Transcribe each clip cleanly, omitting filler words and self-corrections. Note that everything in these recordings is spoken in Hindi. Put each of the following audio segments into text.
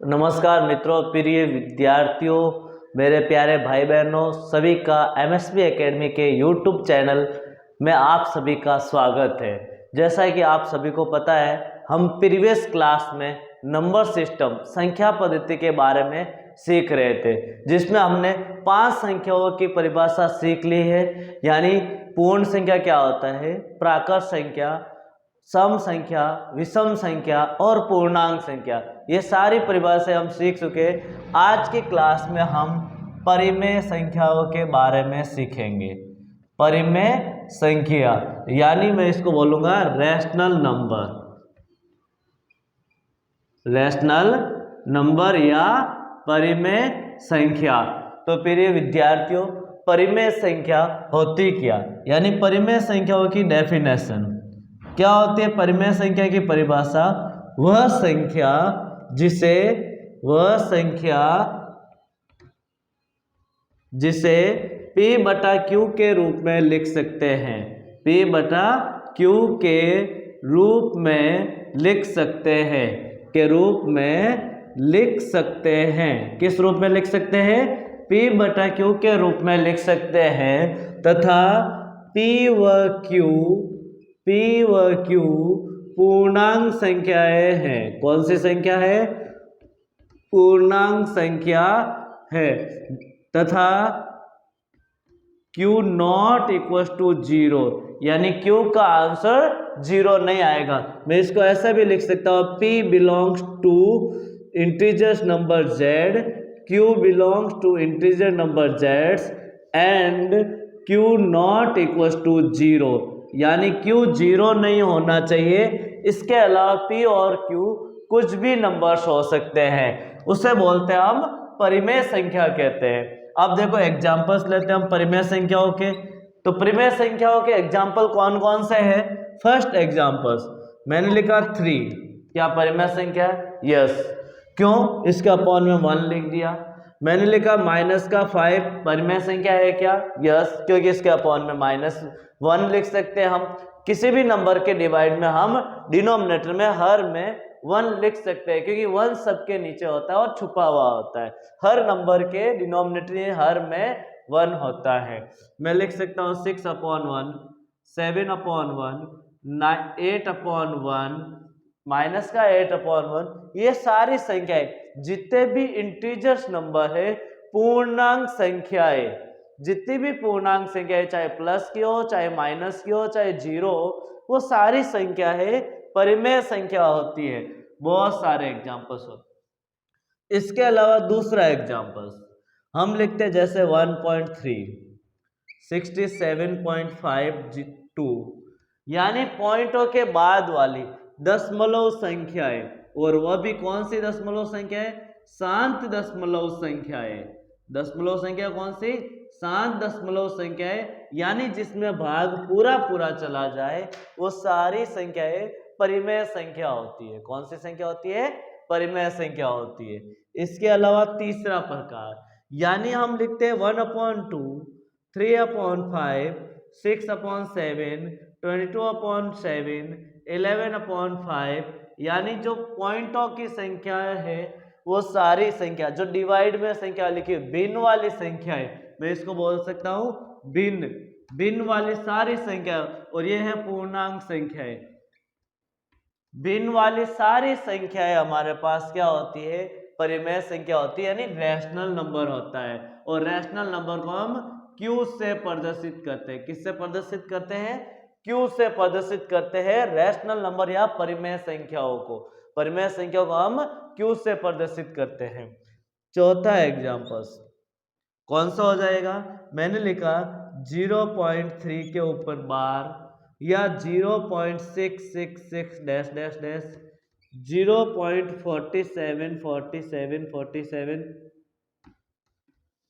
नमस्कार मित्रों, प्रिय विद्यार्थियों, मेरे प्यारे भाई बहनों, सभी का एमएसबी एकेडमी के यूट्यूब चैनल में आप सभी का स्वागत है। जैसा कि आप सभी को पता है, हम प्रीवियस क्लास में नंबर सिस्टम संख्या पद्धति के बारे में सीख रहे थे, जिसमें हमने 5 संख्याओं की परिभाषा सीख ली है। यानी पूर्ण संख्या क्या होता है, प्राकृत संख्या, सम संख्या, विषम संख्या और पूर्णांक संख्या, ये सारी परिभाषाएं हम सीख चुके। आज की क्लास में हम परिमेय संख्याओं के बारे में सीखेंगे। परिमेय संख्या यानी मैं इसको बोलूंगा रैशनल नंबर, रैशनल नंबर या परिमेय संख्या। तो प्रिय विद्यार्थियों, परिमेय संख्या होती क्या, यानी परिमेय संख्याओं की डेफिनेशन क्या होती है। परिमेय संख्या की परिभाषा वह संख्या जिसे P बटा Q के रूप में लिख सकते हैं। P बटा Q के रूप में लिख सकते हैं, के रूप में लिख सकते हैं। किस रूप में लिख सकते हैं? P बटा Q के रूप में लिख सकते हैं तथा P व Q पूर्णांक संख्याएं हैं। कौन सी संख्या है? पूर्णांक संख्या है तथा Q नॉट इक्वल टू 0, यानी Q का आंसर 0 नहीं आएगा। मैं इसको ऐसा भी लिख सकता हूँ, P belongs to integers number Z, Q belongs to integer number Z and Q not equal to 0, यानी Q 0 नहीं होना चाहिए। इसके अलावा P और Q कुछ भी नंबर्स हो सकते हैं, उसे बोलते हैं हम परिमेय संख्या कहते हैं। अब देखो एग्जांपल्स लेते हैं हम परिमेय संख्याओं के। तो परिमेय संख्याओं के एग्जांपल कौन कौन से हैं? फर्स्ट एग्जांपल्स मैंने लिखा 3, क्या परिमेय संख्या है? यस। क्यों? इसके अपॉन में 1 लिख दिया। मैंने लिखा -5 परिमेय संख्या है क्या? यस, क्योंकि इसके अपॉन में -1 लिख सकते हैं हम। किसी भी नंबर के डिवाइड में हम डिनोमिनेटर में हर में 1 लिख सकते हैं, क्योंकि 1 सबके नीचे होता है और छुपा हुआ होता है। हर नंबर के डिनोमिनेटर हर में 1 होता है। मैं लिख सकता हूँ 6/1, 7/1, 8/1, -8/1। ये सारी संख्याएं, जितने भी इंटीजर्स नंबर है, पूर्णांक संख्याएं, जितनी भी पूर्णांक संख्याएं, चाहे प्लस की हो, चाहे माइनस की हो, चाहे 0 हो, वो सारी संख्या है परिमेय संख्या होती है। बहुत सारे एग्जांपल्स होते। इसके अलावा दूसरा एग्जांपल्स हम लिखते हैं, जैसे 1.3, 67.52, यानी पॉइंटों के बाद वाली दशमलव संख्याएं, और वह भी कौन सी दशमलव संख्या है? शांत दशमलव संख्या है। दशमलव संख्या कौन सी? शांत दशमलव संख्या है, यानी जिसमें भाग पूरा पूरा चला जाए, वो सारी संख्याएं परिमेय संख्या होती है। कौन सी संख्या होती है? परिमेय संख्या होती है। इसके अलावा तीसरा प्रकार, यानी हम लिखते हैं 1/2, 3/5, 6/7, 22/7, 11/5, यानी जो पॉइंटों की संख्या है, वो सारी संख्या जो डिवाइड में संख्या लिखी भिन्न वाली संख्या है, मैं इसको बोल सकता हूं भिन्न वाली सारी संख्या, और ये है पूर्णांक संख्याएं। भिन्न वाली सारी संख्याएं हमारे पास क्या होती है? परिमेय संख्या होती है, यानी रैशनल नंबर होता है। और रैशनल नंबर को हम Q से प्रदर्शित करते हैं। किससे प्रदर्शित करते हैं? Q से प्रदर्शित करते हैं रैशनल नंबर या परिमेय संख्याओं को। परिमेय संख्या को हम Q से प्रदर्शित करते हैं। चौथा एग्जांपल कौन सा हो जाएगा? मैंने लिखा 0.3 के ऊपर बार, या 0.666 डैश डैश डैश, 0.47 47 47,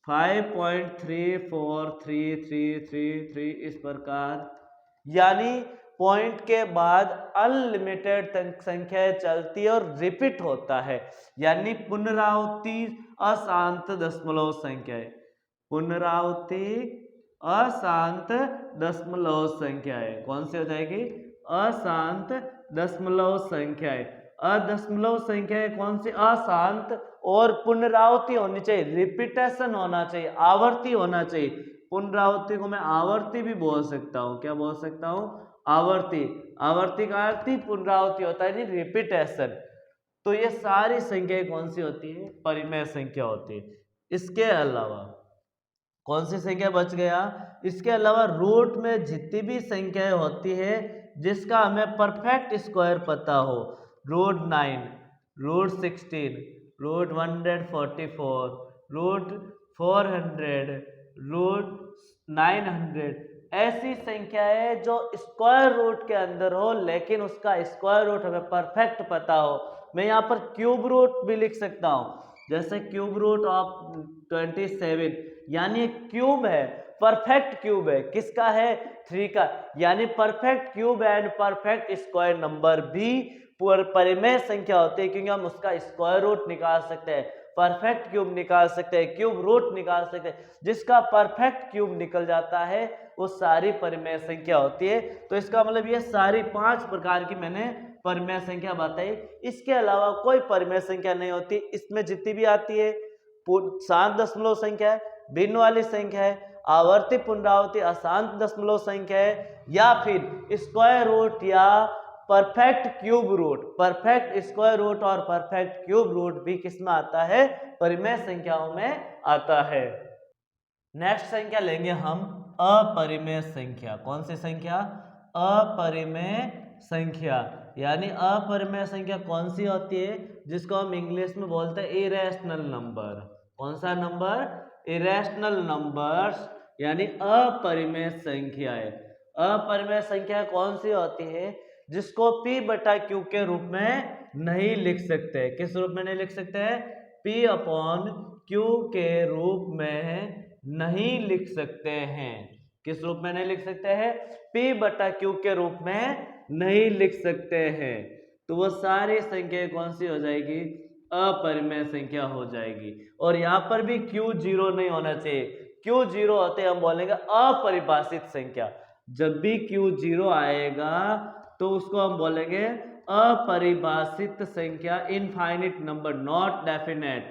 5.34333, इस प्रकार। यानी पॉइंट के बाद अनलिमिटेड संख्याएं चलती है और रिपीट होता है, यानी पुनरावृत्ति अशांत दशमलव संख्याएं। पुनरावृत्ति अशांत दशमलव संख्याएं कौन सी हो जाएगी? अशांत दशमलव संख्याएं। दशमलव संख्या कौन सी? अशांत और पुनरावृत्ति होनी चाहिए, रिपीटेशन होना चाहिए, आवर्ती होना चाहिए। पुनरावृत्ति को मैं आवर्ती भी बोल सकता हूँ। क्या बोल सकता हूँ? आवर्ती। आवर्ती का अर्थ ही पुनरावृत्ति होता है, रिपीटेशन। तो ये सारी संख्याएं कौन सी होती है? परिमेय संख्या होती है। इसके अलावा कौन सी संख्या बच गया? इसके अलावा रूट में जितनी भी संख्याएं होती है जिसका हमें परफेक्ट स्क्वायर पता हो, root 9, root 16, root 144, root 400, root 900, ऐसी संख्याएं जो स्क्वायर रूट के अंदर हो लेकिन उसका स्क्वायर रूट हमें परफेक्ट पता हो। मैं यहाँ पर क्यूब रूट भी लिख सकता हूँ, जैसे क्यूब रूट ऑफ 27, यानी क्यूब है, परफेक्ट क्यूब है। किसका है? 3 का। यानी perfect cube and perfect square number भी परिमेय संख्या होती है, क्योंकि हम उसका स्क्वायर रूट निकाल सकते हैं, परफेक्ट क्यूब निकाल सकते हैं, क्यूब रूट निकाल सकते हैं। जिसका परफेक्ट क्यूब निकल जाता है वो सारी परिमेय संख्या होती है। तो इसका मतलब ये सारी 5 प्रकार की मैंने परिमेय संख्या बताई। इसके अलावा कोई परिमेय संख्या नहीं होती। इसमें जितनी भी आती है शांत दशमलव संख्या है, भिन्न वाली संख्या है, आवर्ती पुनरावृत्ति अशांत दशमलव संख्या है, या फिर स्क्वायर रूट या perfect cube root. Perfect square root और परफेक्ट क्यूब रूट भी किसमें आता है? परिमेय संख्याओं में आता है। नेक्स्ट संख्या लेंगे हम अपरिमेय संख्या। कौन सी संख्या? अपरिमेय संख्या। यानी अपरिमेय संख्या कौन सी होती है? जिसको हम इंग्लिश में बोलते हैं इरेशनल नंबर। कौन सा नंबर? इरेशनल नंबर्स, यानी अपरिमेय संख्याएं। अपरिमेय संख्या कौन सी होती है? जिसको p बटा q के रूप में नहीं लिख सकते। किस रूप में नहीं लिख सकते? p अपॉन q के रूप में नहीं लिख सकते हैं। किस रूप में नहीं लिख सकते हैं? p बटा q के रूप में नहीं लिख सकते हैं। तो वो सारी संख्या कौन सी हो जाएगी? अपरिमेय संख्या हो जाएगी। और यहाँ पर भी q 0 नहीं होना चाहिए। q 0 होते हम बोलेंगे अपरिभाषित संख्या। जब भी q 0 आएगा तो उसको हम बोलेंगे अपरिभाषित संख्या, infinite number, not definite.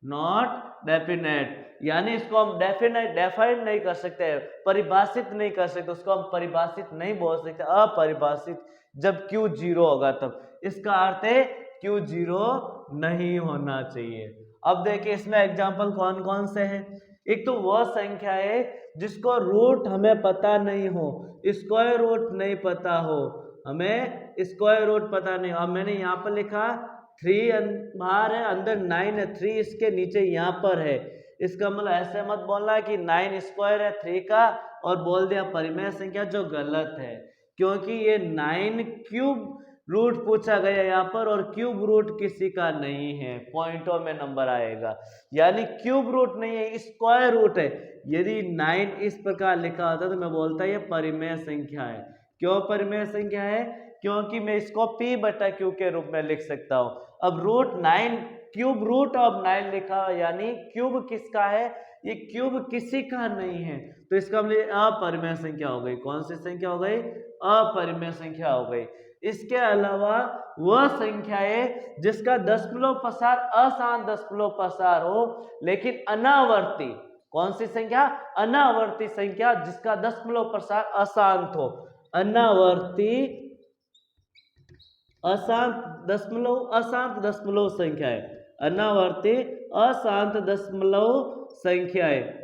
Not definite यानी इसको हम डेफाइन नहीं कर सकते, परिभाषित नहीं कर सकते, उसको हम परिभाषित नहीं बोल सकते, अपरिभाषित। जब q 0 होगा तब इसका अर्थ है q 0 नहीं होना चाहिए। अब देखिए इसमें एग्जाम्पल कौन कौन से हैं। एक तो वह संख्या है जिसको रूट हमें पता नहीं हो, स्क्वायर रूट नहीं पता हो, हमें स्क्वायर रूट पता नहीं हो। अब मैंने यहाँ पर लिखा 3 बाहर है, अंदर 9 है, 3 इसके नीचे यहाँ पर है। इसका मतलब ऐसे मत बोलना कि 9 स्क्वायर है 3 का और बोल दिया परिमेय संख्या, जो गलत है, क्योंकि ये 9 क्यूब रूट पूछा गया यहाँ पर और क्यूब रूट किसी का नहीं है, पॉइंटों में नंबर आएगा। यानी क्यूब रूट नहीं है, स्क्वायर रूट है। यदि 9 इस प्रकार लिखा होता तो मैं बोलता ये परिमेय संख्या है। क्यों परिमेय संख्या है? क्योंकि मैं इसको p बटा q के रूप में लिख सकता हूं। अब रूट 9 क्यूब रूट ऑफ 9 लिखा, यानी क्यूब किसका है? ये क्यूब किसी का नहीं है, तो इसका मतलब अपरिमेय संख्या हो गई। कौन सी संख्या हो गई? अपरिमेय संख्या हो गई। इसके अलावा वह संख्या है जिसका दशमलव प्रसार अशांत दशमलव प्रसार हो लेकिन अनावर्ती। कौन सी संख्या? अनावर्ती संख्या जिसका दशमलव प्रसार अशांत हो। अनावर्ती अशांत दशमलव संख्या है, अनावर्ती अशांत दशमलव संख्या है,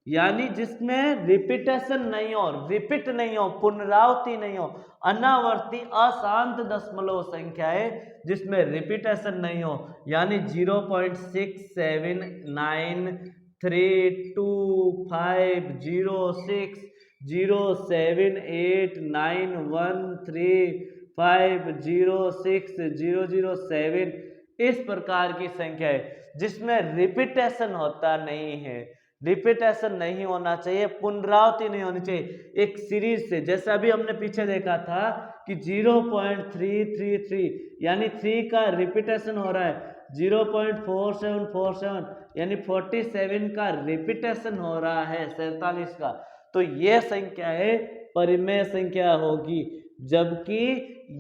यानी जिसमें रिपीटेशन नहीं हो, रिपीट नहीं हो, पुनरावृत्ति नहीं हो। अनावर्ती अशांत दशमलव संख्या है जिसमें रिपीटेशन नहीं हो, यानी 0.6792580607 इस प्रकार की संख्या है जिसमें रिपीटेशन होता नहीं है। रिपीटेशन नहीं होना चाहिए, पुनरावृत्ति नहीं होनी चाहिए। एक सीरीज से, जैसे अभी हमने पीछे देखा था कि 0.333 यानी 3 का रिपीटेशन हो रहा है, 0.4747 यानी 47 का रिपीटेशन हो रहा है, 47 का। तो ये संख्या है परिमेय संख्या होगी। जबकि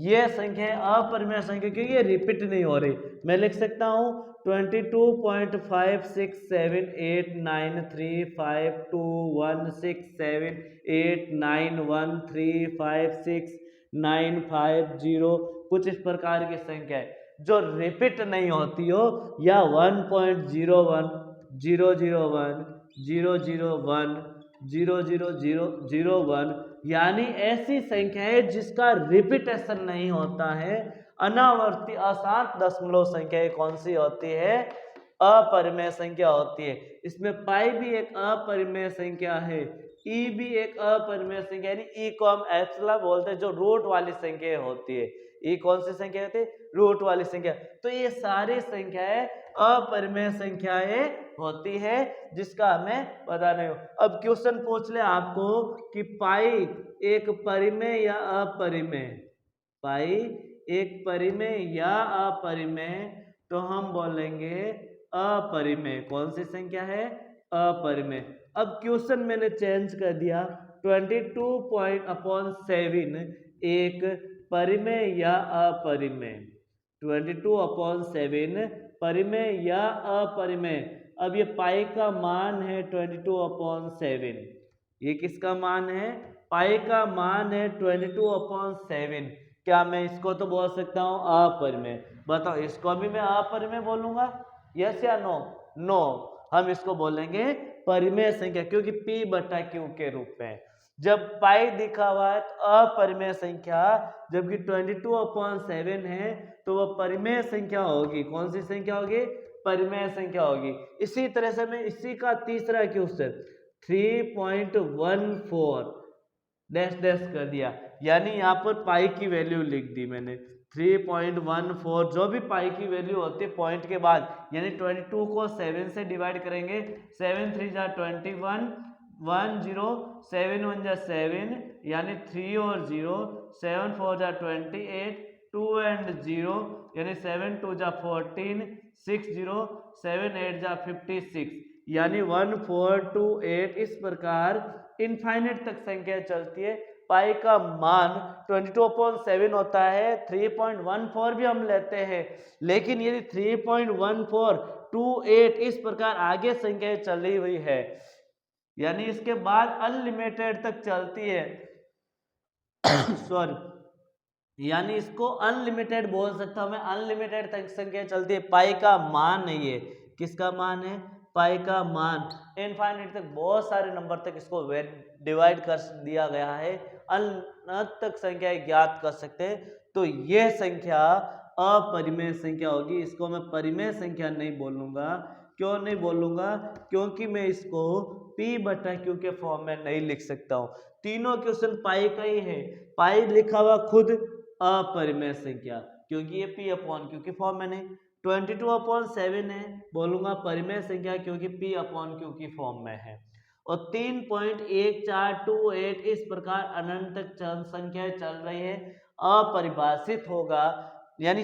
ये संख्या अपरिमेय संख्या क्योंकि ये रिपीट नहीं हो रही। मैं लिख सकता हूँ 22.56789352167891356950 कुछ इस प्रकार की संख्या है जो रिपीट नहीं होती हो, या 1.01 001 001 00001 यानी ऐसी संख्या है जिसका रिपीटेशन नहीं होता है। अनावर्ती अशांत दशमलव संख्या कौन सी होती है? अपरिमेय संख्या होती है। इसमें पाई भी एक अपरिमेय संख्या है, ई भी एक अपरिमेय संख्या यानी ई को हम एप्सिलॉन बोलते हैं, जो रूट वाली संख्या होती है। ई कौन सी संख्या होती है? रूट वाली संख्या। तो ये सारी संख्याएं अपरिमेय संख्याएं होती है जिसका हमें पता नहीं हो। अब क्वेश्चन पूछ ले आपको कि पाई एक परिमेय या अपरिमेय, पाई एक परिमेय या अपरिमेय, तो हम बोलेंगे अपरिमेय। कौन सी संख्या है? अपरिमेय। अब क्वेश्चन मैंने चेंज कर दिया, 22.7 एक परिमेय या अपरिमेय, 22/7 परिमेय या अपरिमेय। अब ये पाई का मान है 22/7, ये किसका मान है? पाई का मान है 22/7। क्या मैं इसको तो बोल सकता हूँ अपरिमेय? बताओ, इसको भी मैं अपरिमेय बोलूंगा? यस या नो? नो, हम इसको बोलेंगे परिमेय संख्या, क्योंकि P/Q के रूप में। जब पाई दिखा हुआ है तो अपरिमेय संख्या, जबकि 22/7 है तो वह परिमेय संख्या होगी। कौन सी संख्या होगी? परिमेय संख्या होगी। इसी तरह से मैं इसी का तीसरा क्वेश्चन 3.14 डैश डैश कर दिया, यानी यहाँ पर पाई की वैल्यू लिख दी मैंने 3.14। जो भी पाई की वैल्यू होती है पॉइंट के बाद, यानी 22 को 7 से डिवाइड करेंगे, 7 3 जा 21, 1 0, 7 1 जा 7 यानी 3 और 0, 7 4 जा 28, 2 and 0 यानी 7 2 जा 14, 6 0, 7 8 जा 56 यानी 1 4 2 8। इस प्रकार इनफाइनाइट तक संख्या चलती है। पाई का मान 22/7 होता है, 3.14 भी हम लेते हैं, लेकिन यदि 3.1428 इस प्रकार आगे संख्या चली हुई है, यानी इसके बाद अनलिमिटेड तक चलती है सॉरी, यानी इसको अनलिमिटेड बोल सकता हूं मैं, अनलिमिटेड तक संख्या चलती है। पाई का मान है ये, किसका मान है? पाई का मान। इनफाइनाइट तक बहुत सारे नंबर तक इसको डिवाइड कर दिया गया है, अनंत तक संख्या ज्ञात कर सकते हैं। तो यह संख्या अपरिमेय संख्या होगी। इसको मैं परिमेय संख्या नहीं बोलूंगा। क्यों नहीं बोलूंगा? क्योंकि मैं इसको P/Q के फॉर्म में नहीं लिख सकता हूँ। तीनों क्वेश्चन पाई का ही है। पाई लिखा हुआ खुद अपरिमेय संख्या, क्योंकि ये P/Q के फॉर्म में नहीं। 22/7 है, बोलूंगा परिमेय संख्या क्योंकि P/Q की फॉर्म में है। और 3.1428 इस प्रकार अनंत तक संख्या चल रही है, अपरिभाषित होगा, यानी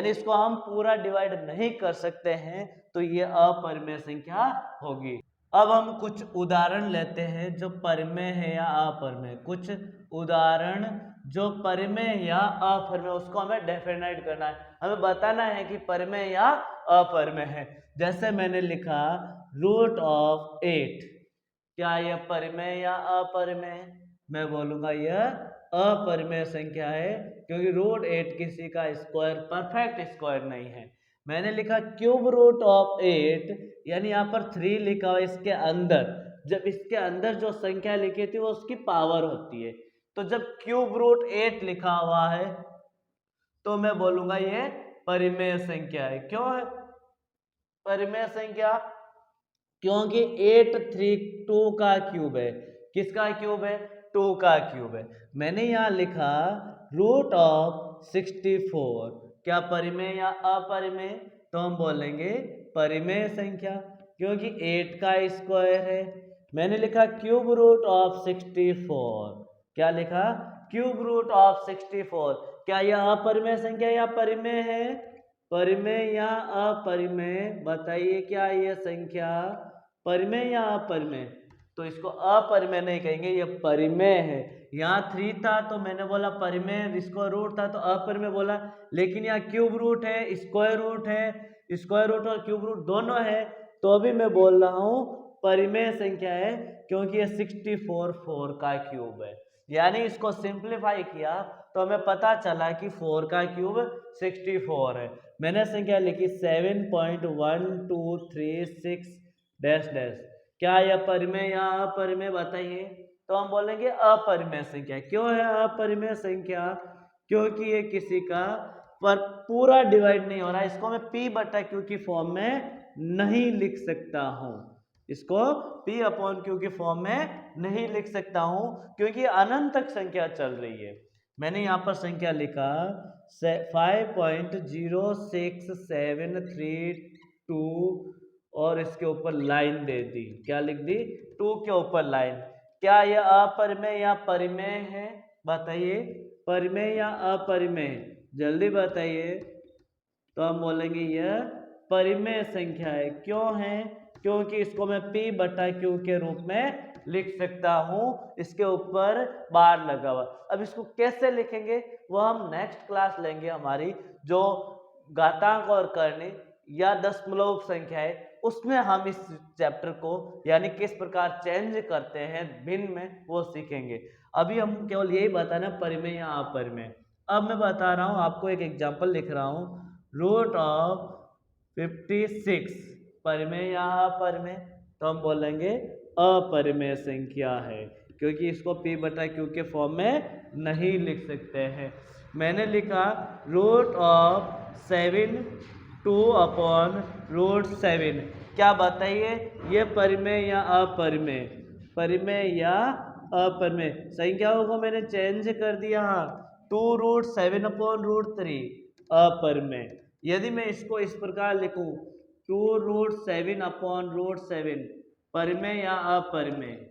इसको हम पूरा डिवाइड नहीं कर सकते हैं, तो ये अपरिमेय संख्या होगी। अब हम कुछ उदाहरण लेते हैं जो परिमेय है या अपरिमेय। कुछ उदाहरण जो परिमेय या अपरिमेय, उसको हमें डेफिनाइट करना है, हमें बताना है कि परिमेय या अपरिमेय है। जैसे मैंने लिखा √8, क्या यह परिमेय या अपरिमेय? मैं बोलूंगा यह अपरिमेय संख्या है, क्योंकि √8 किसी का स्क्वायर परफेक्ट स्क्वायर नहीं है। मैंने लिखा √8, यानी यहाँ पर 3 लिखा हुआ इसके अंदर, जब इसके अंदर जो संख्या लिखी थी वो उसकी पावर होती है। तो जब √8 लिखा हुआ है तो मैं बोलूंगा ये परिमेय संख्या है। क्यों है परिमेय संख्या? क्योंकि 8 3 2 का क्यूब है। किसका क्यूब है? 2 का क्यूब है। मैंने यहाँ लिखा √64, क्या परिमेय या अपरिमेय? तो हम बोलेंगे परिमेय संख्या, क्योंकि 8 का स्क्वायर है। मैंने लिखा √64, क्या लिखा? √64। क्या यह अपरिमेय संख्या या परिमेय है? परिमेय या अपरिमेय? बताइए, क्या यह संख्या परिमेय या अपरिमेय? तो इसको अपरिमेय नहीं कहेंगे, ये परिमेय है। यहाँ 3 था तो मैंने बोला परिमेय, स्क्वायर रूट था तो अपरिमेय बोला, लेकिन यहाँ क्यूब रूट है, स्क्वायर रूट है, स्क्वायर रूट और क्यूब रूट दोनों है, तो अभी मैं बोल रहा हूँ परिमेय संख्या है, क्योंकि ये 64 4 का क्यूब है। यानी इसको सिंप्लीफाई किया तो हमें पता चला कि 4 का क्यूब 64 है। मैंने संख्या लिखी 7.1236 डैश डैश। क्या यह परिमेय या अपरिमेय बताइए? तो हम बोलेंगे अपरिमेय संख्या। क्यों है अपरिमेय संख्या? क्योंकि ये किसी का पर पूरा डिवाइड नहीं हो रहा है। इसको मैं p बटा q की फॉर्म में नहीं लिख सकता हूं, इसको p अपॉन q की फॉर्म में नहीं लिख सकता हूं, क्योंकि अनंत तक संख्या चल रही है। मैंने यहाँ पर संख्या लिखा 5.0673 और इसके ऊपर लाइन दे दी। क्या लिख दी? 2 के ऊपर लाइन। क्या यह अपरिमेय या परिमेय है? बताइए, परिमेय या अपरिमेय? जल्दी बताइए। तो हम बोलेंगे यह परिमेय संख्या है। क्यों है? क्योंकि इसको मैं p बटा q के रूप में लिख सकता हूं, इसके ऊपर बार लगा हुआ। अब इसको कैसे लिखेंगे वो हम नेक्स्ट क्लास लेंगे हमारी, जो घातांक और कर्ण या दशमलव संख्या है, उसमें हम इस चैप्टर को यानी किस प्रकार चेंज करते हैं भिन्न में, वो सीखेंगे। अभी हम केवल यही बताना परिमेय या अपरिमेय। अब मैं बता रहा हूं आपको, एक एग्जांपल लिख रहा हूं, रूट ऑफ 56 परिमेय या अपरिमेय? तो हम बोलेंगे अपरिमेय संख्या है, क्योंकि इसको p बटा q के फॉर्म में नहीं लिख सकते हैं। मैंने लिखा रूट ऑफ 7 2 अपॉन रूट 7। क्या बताइए, ये परिमेय या अपरिमेय? परिमेय या अपरिमेय? संख्याओं को मैंने चेंज कर दिया, 2 रूट 7 अपॉन रूट 3 अपरिमेय। यदि मैं इसको इस प्रकार लिखूं 2 रूट 7 अपॉन रूट 7, परिमेय या अपरिमेय?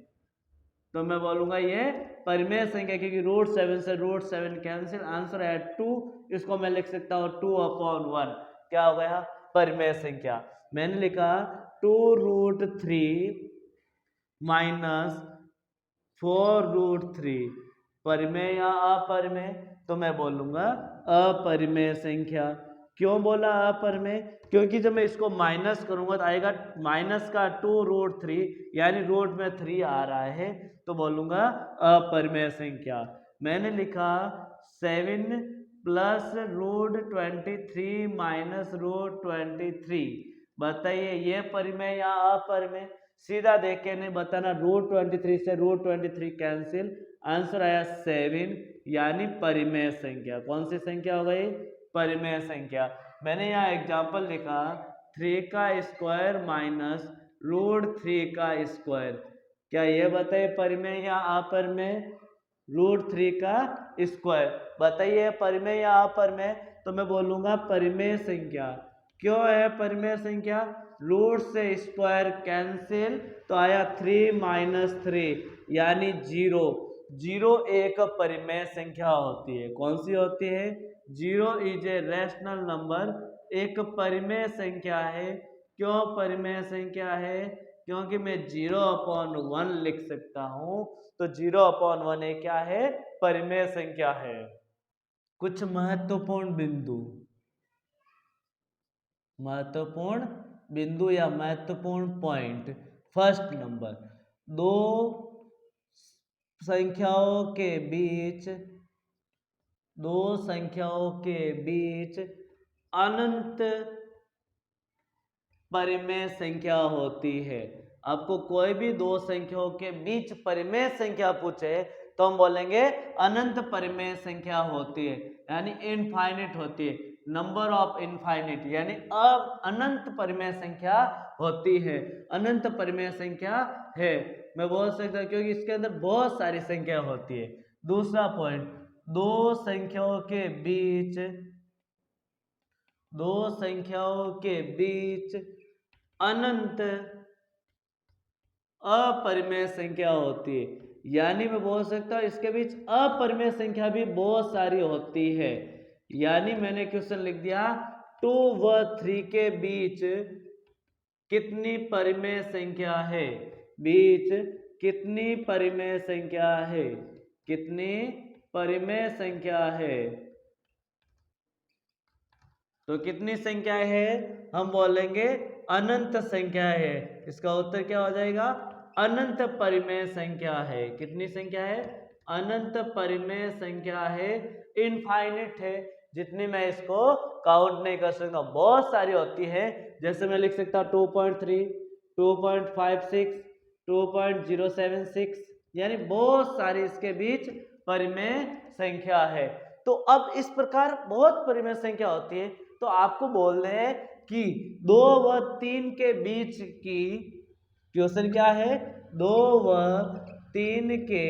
तो मैं बोलूंगा ये परिमेय संख्या, क्योंकि रूट 7 से रूट 7 कैंसिल, आंसर है 2। इसको मैं लिख सकता हूँ 2 अपॉन 1। क्या हो गया? परिमेय संख्या। मैंने लिखा 2 रूट 3 माइनस 4 रूट 3, परिमेय या अपरिमेय? तो मैं बोलूंगा अपरिमेय संख्या। क्यों बोला अपरिमेय? क्योंकि जब मैं इसको माइनस करूंगा तो आएगा माइनस का 2 रूट 3, यानी रूट में 3 आ रहा है, तो बोलूंगा अपरिमेय संख्या। मैंने लिखा 7 प्लस रूट 23 माइनस रूट 23। बताइए ये परिमेय या अपरिमेय? सीधा देख के नहीं बताना, रूट 23 से रूट 23 कैंसिल, आंसर आया 7, यानी परिमेय संख्या। कौन सी संख्या हो गई? परिमेय संख्या। मैंने यहाँ एग्जाम्पल लिखा 3 का स्क्वायर माइनस रूट 3 का स्क्वायर। क्या ये बताइए परिमेय या अपरिमेय? रूट 3 का स्क्वायर। बताइए परिमेय या अपरिमेय? तो मैं बोलूंगा परिमेय संख्या। क्यों है परिमेय संख्या? रूट से स्क्वायर कैंसिल, तो आया 3 माइनस 3, यानी 0। 0 एक परिमेय संख्या होती है। कौन सी होती है? 0 इज ए रैशनल नंबर, एक परिमेय संख्या है। क्यों परिमेय संख्या है? क्योंकि मैं 0 अपॉन 1 लिख सकता हूं, तो 0 अपॉन 1 एक क्या है? परिमेय संख्या है। कुछ महत्वपूर्ण बिंदु या महत्वपूर्ण पॉइंट। फर्स्ट नंबर, दो संख्याओं के बीच अनंत परिमेय संख्या होती है। आपको कोई भी दो संख्याओं के बीच परिमेय संख्या पूछे तो हम बोलेंगे अनंत परिमेय संख्या होती है, यानी इनफाइनिट होती है। नंबर ऑफ इनफाइनिट यानी अब अनंत परिमेय संख्या होती है, अनंत परिमेय संख्या है। मैं बोल सकता हूँ क्योंकि इसके अंदर बहुत सारी संख्या होती है। दूसरा पॉइंट, दो संख्याओं के बीच अनंत अपरिमेय संख्या होती है, यानी मैं बोल सकता हूं इसके बीच अपरिमेय संख्या भी बहुत सारी होती है। यानी मैंने क्वेश्चन लिख दिया 2 व 3 के बीच कितनी परिमेय संख्या है? बीच कितनी परिमेय संख्या है, कितनी परिमेय संख्या है। तो कितनी संख्या है, हम बोलेंगे अनंत संख्या है। इसका उत्तर क्या हो जाएगा, अनंत परिमेय संख्या है। कितनी संख्या है, अनंत परिमेय संख्या है, इनफाइनिट है, जितनी मैं इसको काउंट नहीं कर सकता, बहुत सारी होती है। जैसे मैं लिख सकता 2.3, 2.56, 2.076, यानी बहुत सारी इसके बीच परिमेय संख्या है। तो अब इस प्रकार बहुत परिमेय संख्या होती है, तो आपको बोलना है कि 2 व 3 के बीच की, क्वेश्चन क्या है, 2 व 3 के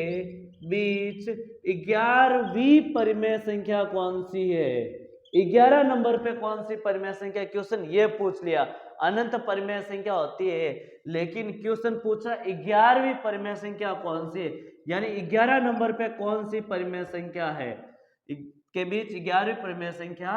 बीच 11वीं परिमेय संख्या कौन सी है। 11 नंबर पे कौन सी परिमेय संख्या, क्वेश्चन ये पूछ लिया। अनंत परिमेय संख्या होती है, लेकिन क्वेश्चन पूछा 11वीं परिमेय संख्या कौन सी है, यानी 11 नंबर पे कौन सी परिमेय संख्या है के बीच 11वीं परिमेय संख्या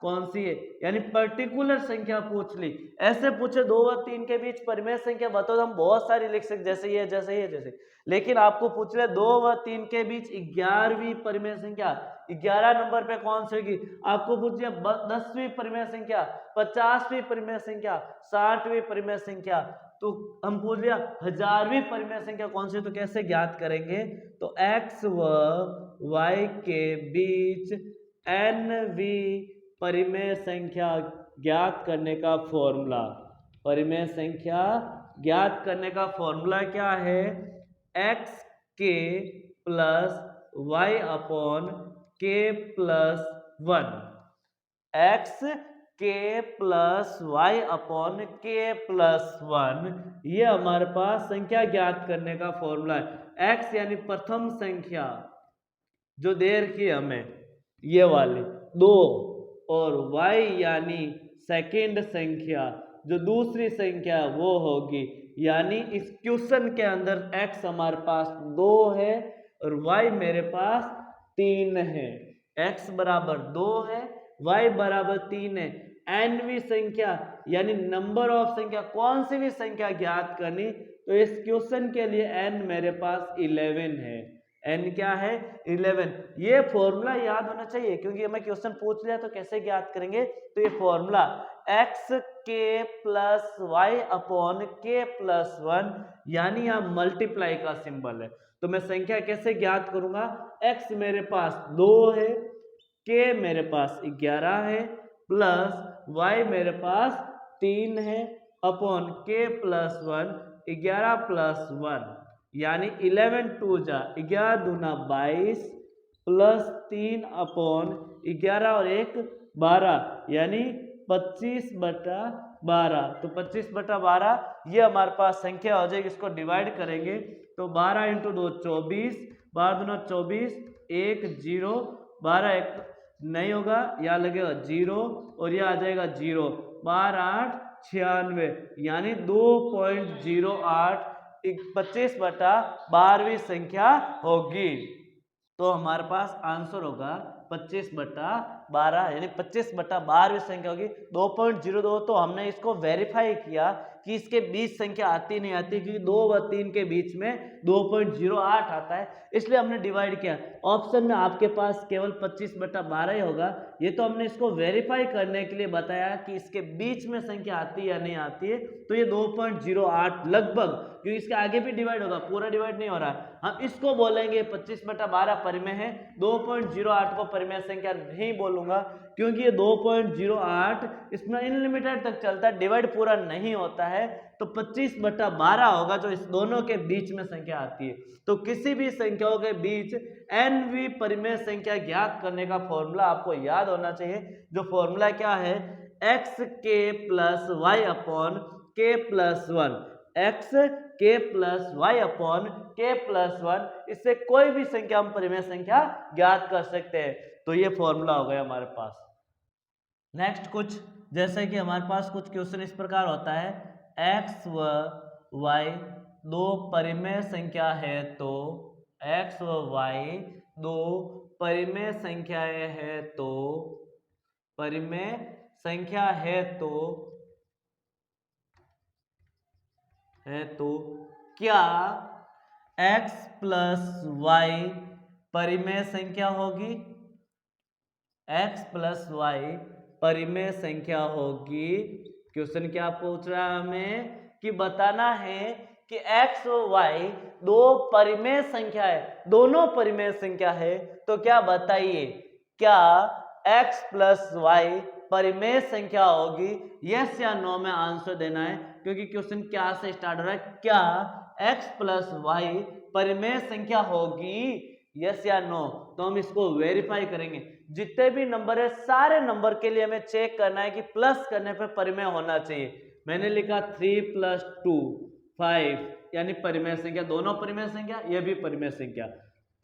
कौन सी है, यानी पर्टिकुलर संख्या पूछ ली। ऐसे पूछे 2 व 3 के बीच परिमेय संख्या बताओ, तो हम बहुत सारी लिख सकते, जैसे ये जैसे ये जैसे, लेकिन आपको पूछ रहे 2 व 3 के बीच 11वीं परिमेय संख्या, 11 नंबर पे कौन सी होगी। आपको पूछ लिया 10वीं परिमेय संख्या, 50वीं परिमेय संख्या, 60वीं परिमेय संख्या, तो हम पूछ लिया 1000वीं परिमेय संख्या कौन सी, तो कैसे ज्ञात करेंगे। तो x व y के बीच nवीं परिमेय संख्या ज्ञात करने का फॉर्मूला, परिमेय संख्या ज्ञात करने का फॉर्मूला क्या है, x के प्लस y अपॉन के प्लस 1, x के प्लस वाई अपॉन के प्लस 1, ये हमारे पास संख्या ज्ञात करने का फॉर्मूला है। x यानी प्रथम संख्या जो दे रखी है हमें, ये वाली 2, और y यानी सेकंड संख्या जो दूसरी संख्या वो होगी, यानी इस क्वेश्चन के अंदर x हमारे पास 2 है और y मेरे पास 3 है। x बराबर 2 है, y बराबर 3 है। nवीं संख्या यानी नंबर ऑफ संख्या, कौन सी भी संख्या ज्ञात करनी, तो इस क्वेश्चन के लिए n मेरे पास 11 है। n क्या है, 11। ये फॉर्मूला याद होना चाहिए, क्योंकि हमें क्वेश्चन पूछ लिया तो कैसे ज्ञात करेंगे। तो ये फॉर्मूला x के प्लस वाई अपॉन के प्लस 1, यानी यहाँ मल्टीप्लाई का सिंबल है। तो मैं संख्या कैसे ज्ञात करूंगा, x मेरे पास 2 है, k मेरे पास 11 है, प्लस y मेरे पास 3 है, अपॉन k प्लस 1, 11 प्लस 1, यानी 11 2 जा 11 दूना 22, प्लस 3 अपॉन 11 और 1 12, यानी 25/12। तो 25/12 ये हमारे पास संख्या हो जाएगी। इसको डिवाइड करेंगे तो 12 × 2 24, 12 दूना 24, 1 0, 12 1 नहीं होगा, यहाँ लगेगा 0 और यह आ जाएगा 0, 12 8 96, यानी 2.08 25/12वीं संख्या होगी। तो हमारे पास आंसर होगा 25/12, यानी 25/12वीं संख्या होगी। 2.02 तो हमने इसको वेरीफाई किया कि इसके बीच संख्या आती नहीं आती, क्योंकि 2 व 3 के बीच में 2.08 आता है, इसलिए हमने डिवाइड किया। ऑप्शन में आपके पास केवल 25/12 ही होगा। ये तो हमने इसको वेरीफाई करने के लिए बताया कि इसके बीच में संख्या आती है या नहीं आती है। तो ये 2.08 लगभग, क्योंकि इसके आगे भी डिवाइड होगा, पूरा डिवाइड नहीं हो रहा है। हम इसको बोलेंगे 25/12 परिमेय है। 2.08 को परिमेय संख्या नहीं बोलूंगा, क्योंकि ये 2.08 इसमें अनलिमिटेड तक चलता है, डिवाइड पूरा नहीं होता है। तो 25/12 होगा जो इस दोनों के बीच में संख्या आती है। तो किसी भी संख्याओं के बीच nवीं परिमेय संख्या ज्ञात करने का फॉर्मूला आपको याद होना चाहिए। जो फॉर्मूला क्या है, x के प्लस वाई अपॉन के प्लस 1, x के प्लस वाई अपॉन के प्लस 1, इससे कोई भी संख्या हम परिमेय संख्या ज्ञात कर सकते हैं। तो ये फॉर्मूला हो गया हमारे पास। नेक्स्ट कुछ, जैसे कि हमारे पास कुछ क्वेश्चन इस प्रकार होता है, x व y दो परिमेय संख्या है, तो x व y दो परिमेय संख्याएं है, तो परिमेय संख्या है तो क्या x प्लस वाई परिमेय संख्या होगी, x प्लस वाई परिमेय संख्या होगी। क्वेश्चन क्या पूछ रहा है हमें कि बताना है कि x और y दो परिमेय संख्या है, दोनों परिमेय संख्या है, तो क्या बताइए क्या x प्लस वाई परिमेय संख्या होगी? यस या नो में आंसर देना है, क्योंकि क्वेश्चन क्या से स्टार्ट हो रहा है, क्या x प्लस वाई परिमेय संख्या होगी, यस या नो। तो हम इसको वेरीफाई करेंगे। जितने भी नंबर है सारे नंबर के लिए हमें चेक करना है कि प्लस करने पे परिमेय होना चाहिए। मैंने लिखा 3 + 2 5 यानी परिमेय संख्या, दोनों परिमेय संख्या, ये भी परिमेय संख्या।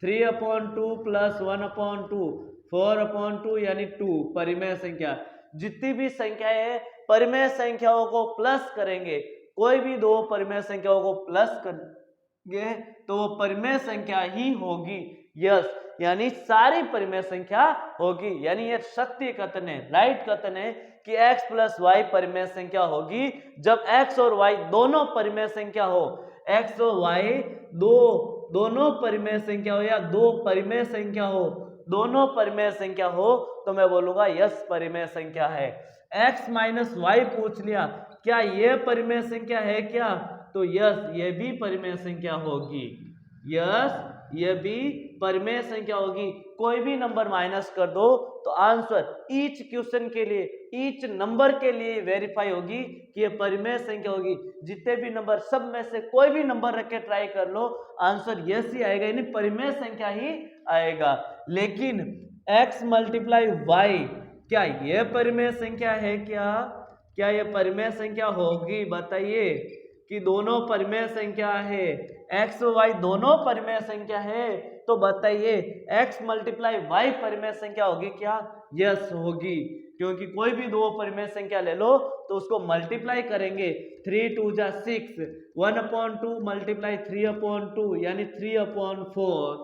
3/2 + 1/2 4/2 यानी 2 परिमेय संख्या। जितनी भी संख्या है परिमेय संख्याओं को प्लस करेंगे, कोई भी दो परिमेय संख्याओं को प्लस करेंगे तो वो परिमेय संख्या ही होगी। यस, यानी सारी परिमेय संख्या होगी, यानी ये सत्य कथन है, राइट कथन है कि x प्लस वाई परिमेय संख्या होगी जब x और y दोनों परिमेय संख्या हो। x और y दोनों परिमेय संख्या हो या दो परिमेय संख्या हो, दोनों परिमेय संख्या हो तो मैं बोलूंगा यस परिमेय संख्या है। x माइनस वाई पूछ लिया, क्या ये परिमेय संख्या है क्या? तो यस ये भी परिमेय संख्या होगी, यस ये भी परिमेय संख्या होगी। कोई भी नंबर माइनस कर दो तो आंसर ईच क्वेश्चन के लिए, ईच नंबर के लिए वेरीफाई होगी कि ये परिमेय संख्या होगी। जितने भी नंबर, सब में से कोई भी नंबर रख के ट्राई कर लो, आंसर यस ही आएगा, यानी परिमेय संख्या ही आएगा। लेकिन x मल्टीप्लाई वाई, क्या ये परिमेय संख्या है क्या? क्या ये परिमेय संख्या होगी? बताइए कि दोनों परिमेय संख्या है, x और y दोनों परिमेय संख्या है, तो बताइए x मल्टीप्लाई वाई परिमेय संख्या होगी क्या? यस होगी, क्योंकि कोई भी दो परिमेय संख्या ले लो तो उसको मल्टीप्लाई करेंगे। 3 × 2 = 6, 1/2 मल्टीप्लाई 3/2 यानी 3/4।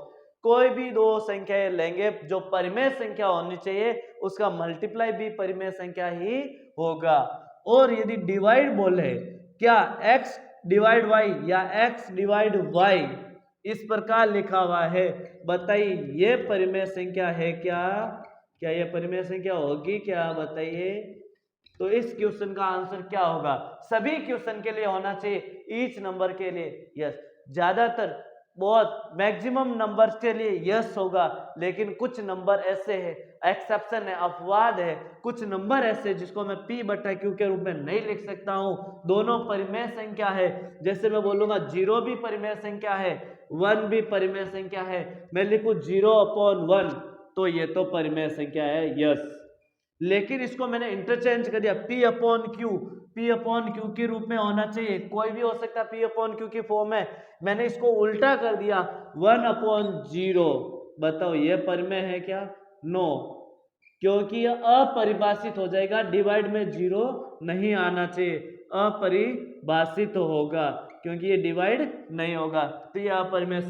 कोई भी दो संख्याएं लेंगे जो परिमेय संख्या होनी चाहिए उसका मल्टीप्लाई भी परिमेय संख्या ही होगा। और यदि डिवाइड बोले, क्या x डिवाइड y या x डिवाइड y इस प्रकार लिखा हुआ है, बताइए ये परिमेय संख्या है क्या? क्या ये परिमेय संख्या होगी क्या? बताइए। तो इस क्वेश्चन का आंसर क्या होगा? सभी क्वेश्चन के लिए होना चाहिए, ईच नंबर के लिए यस। ज्यादातर बहुत मैक्सिमम नंबर्स के लिए यस होगा, लेकिन कुछ नंबर ऐसे हैं, एक्सेप्शन है, अपवाद है, कुछ नंबर ऐसे जिसको मैं p/q के रूप में नहीं लिख सकता हूं, दोनों परिमेय संख्या है। जैसे मैं बोलूंगा 0 भी परिमेय संख्या है, 1 भी परिमेय संख्या है, मैं लिखूं 0/1 तो ये तो परिमेय संख्या है, यस। लेकिन इसको मैंने इंटरचेंज कर दिया, p/q के रूप में होना चाहिए, कोई भी हो सकता है p/q की फॉर्म में, मैंने इसको उल्टा कर दिया 1/0। बताओ ये परिमेय है क्या? नो, क्योंकि यह अपरिभाषित हो जाएगा, डिवाइड में 0 नहीं आना चाहिए, अपरिभाषित होगा, क्योंकि ये डिवाइड नहीं होगा तो यह परिमेय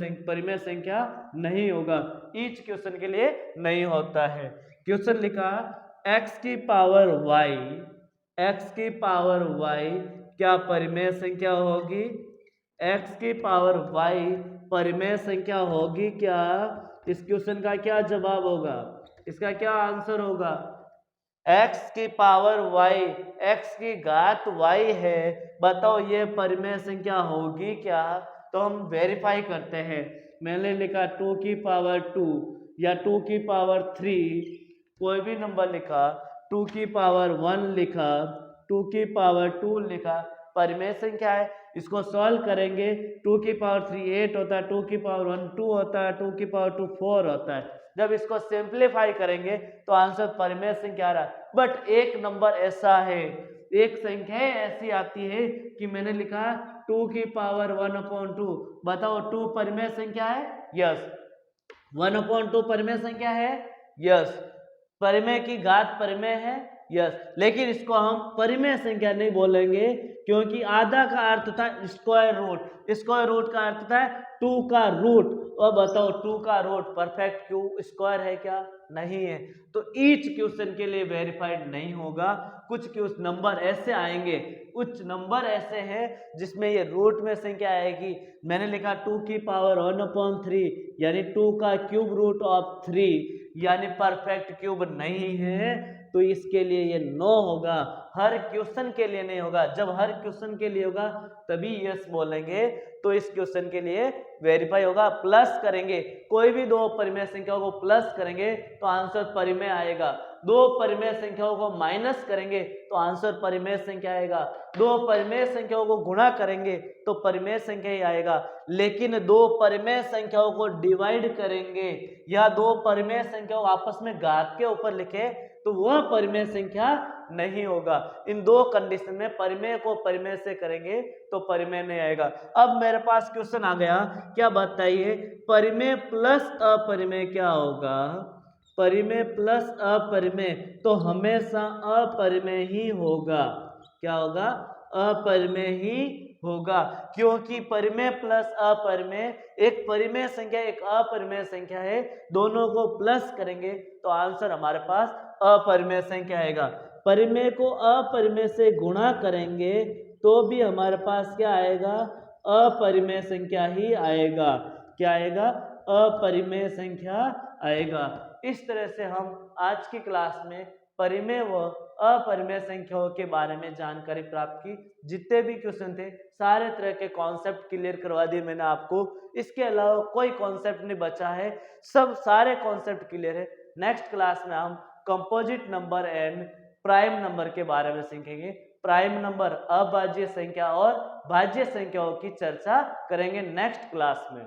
संख्या नहीं होगा, ईच क्वेश्चन के लिए नहीं होता है। क्वेश्चन लिखा x की पावर y क्या परिमेय संख्या होगी? x की पावर y परिमेय संख्या होगी क्या? इस क्वेश्चन का क्या जवाब होगा? इसका क्या आंसर होगा? x की पावर y, x की घात y है, बताओ ये परिमेय संख्या होगी क्या? तो हम वेरीफाई करते हैं। मैंने लिखा 2 की पावर 2 या 2 की पावर 3, कोई भी नंबर लिखा, 2 की पावर 1 लिखा, 2 की पावर 2 लिखा, परिमेय संख्या है। इसको सॉल्व करेंगे, 2 की पावर 3 8 होता है, 2 की पावर 1 2 होता है, 2 की पावर 2 4 होता है। जब इसको सिंप्लीफाई करेंगे तो आंसर परिमेय संख्या आ रहा है। बट एक नंबर ऐसा है, एक संख्या ऐसी आती है कि मैंने लिखा 2 की पावर 1/2, बताओ 2 परिमेय संख्या है? यस। 1/2 परिमेय संख्या है? यस। परिमेय की घात परिमेय है? यस। लेकिन इसको हम परिमेय संख्या नहीं बोलेंगे, क्योंकि आधा का अर्थ था स्क्वायर रूट, स्क्वायर रूट का अर्थ था 2 का रूट, अब बताओ 2 का रूट परफेक्ट क्यू स्क्वायर है क्या? नहीं है। तो ईच क्वेश्चन के लिए वेरीफाइड नहीं होगा। कुछ क्वेश्चन नंबर ऐसे आएंगे, कुछ नंबर ऐसे हैं जिसमें ये रूट में संख्या आएगी। मैंने लिखा 2 की पावर 1/3 यानी 2 का क्यूब रूट ऑफ 3 यानी परफेक्ट क्यूब नहीं है, तो इसके लिए ये नो होगा। हर क्वेश्चन के लिए नहीं होगा। जब हर क्वेश्चन के लिए होगा तभी यस बोलेंगे, तो इस क्वेश्चन के लिए वेरीफाई होगा। प्लस करेंगे, कोई भी दो परिमेय संख्याओं को प्लस करेंगे तो आंसर परिमेय आएगा। दो परिमेय संख्याओं को माइनस करेंगे तो आंसर परिमेय संख्या आएगा। दो परिमेय संख्याओं को गुणा करेंगे तो परिमेय संख्या ही आएगा। लेकिन दो परिमेय संख्याओं को डिवाइड करेंगे या दो परिमेय संख्याओं आपस में घात के ऊपर लिखे तो वह परिमेय संख्या नहीं होगा। इन दो कंडीशन में परिमेय को परिमेय से करेंगे तो परिमेय नहीं आएगा। अब मेरे पास क्वेश्चन आ गया, क्या बताइए, परिमेय प्लस अपरिमेय क्या होगा? परिमेय प्लस अपरिमेय तो हमेशा अपरिमेय ही होगा। क्या होगा? अपरिमेय ही होगा, क्योंकि परिमेय प्लस अपरिमेय, एक परिमेय संख्या एक अपरिमेय संख्या है, दोनों को प्लस करेंगे तो आंसर हमारे पास अपरिमेय संख्या आएगा। परिमेय को अपरिमेय से गुणा करेंगे तो भी हमारे पास क्या आएगा? अपरिमेय संख्या ही आएगा। क्या आएगा? अपरिमेय संख्या आएगा। इस तरह से हम आज की क्लास में परिमेय व अपरिमेय संख्याओं के बारे में जानकारी प्राप्त की। जितने भी क्वेश्चन थे सारे तरह के कॉन्सेप्ट क्लियर करवा दिए मैंने आपको। इसके अलावा कोई कॉन्सेप्ट नहीं बचा है, सब सारे कॉन्सेप्ट क्लियर है। नेक्स्ट क्लास में हम composite number and prime number के बारे में सीखेंगे। प्राइम नंबर, अभाज्य संख्या और भाज्य संख्याओं की चर्चा करेंगे नेक्स्ट क्लास में।